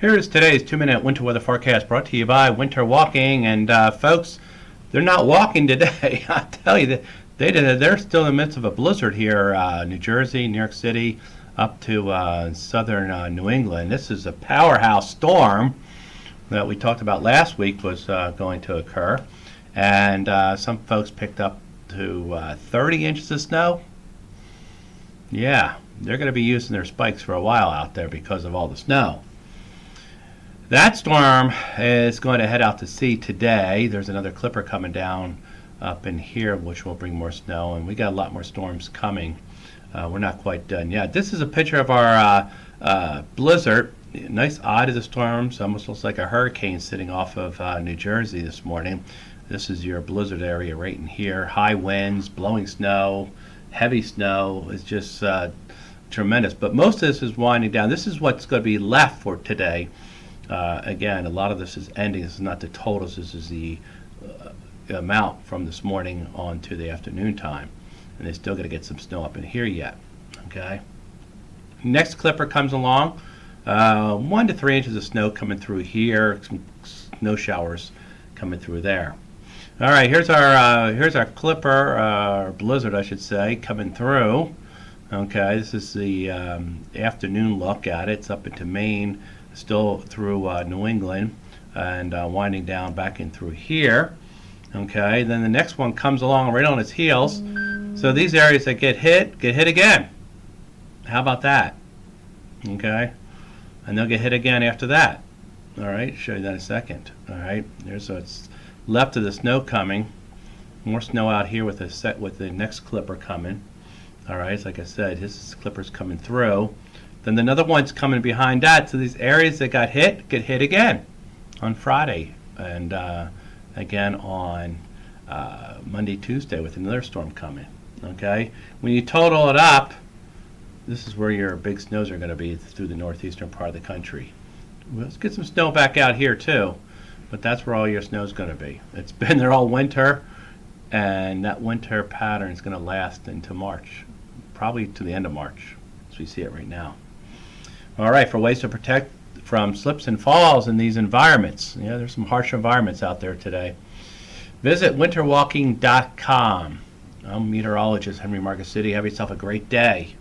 Here is today's 2-minute winter weather forecast brought to you by Winter Walking. And folks, they're not walking today. I tell you, they're still in the midst of a blizzard here, New Jersey, New York City, up to southern New England. This is a powerhouse storm that we talked about last week was going to occur. And some folks picked up to 30 inches of snow. Yeah, they're going to be using their spikes for a while out there because of all the snow. That storm is going to head out to sea today. There's another clipper coming down up in here, which will bring more snow, and we got a lot more storms coming. We're not quite done yet. This is a picture of our blizzard. Nice eye to the storms. Almost looks like a hurricane sitting off of New Jersey this morning. This is your blizzard area right in here. High winds, blowing snow, heavy snow. It's just tremendous. But most of this is winding down. This is what's going to be left for today. Again, a lot of this is ending. This is not the totals. This is the amount from this morning on to the afternoon time. And they're still going to get some snow up in here yet. Okay. Next clipper comes along. 1 to 3 inches of snow coming through here. Some snow showers coming through there. All right. Here's our clipper, or blizzard, I should say, coming through. Okay. This is the afternoon look at it. It's up into Maine. Still through New England and winding down back in through here. Okay, then the next one comes along right on its heels. So these areas that get hit again. How about that? Okay, and they'll get hit again after that. All right, show you that in a second. All right, there's what's left of the snow coming. More snow out here with the next clipper coming. All right, so like I said, this clipper's coming through. Then another one's coming behind that. So these areas that got hit get hit again on Friday and again on Monday, Tuesday with another storm coming. Okay, when you total it up, this is where your big snows are going to be through the northeastern part of the country. Let's get some snow back out here too, but that's where all your snow is going to be. It's been there all winter, and that winter pattern is going to last into March, probably to the end of March as we see it right now. All right, for ways to protect from slips and falls in these environments. Yeah, there's some harsh environments out there today. Visit winterwalking.com. I'm meteorologist Henry Marcus City. Have yourself a great day.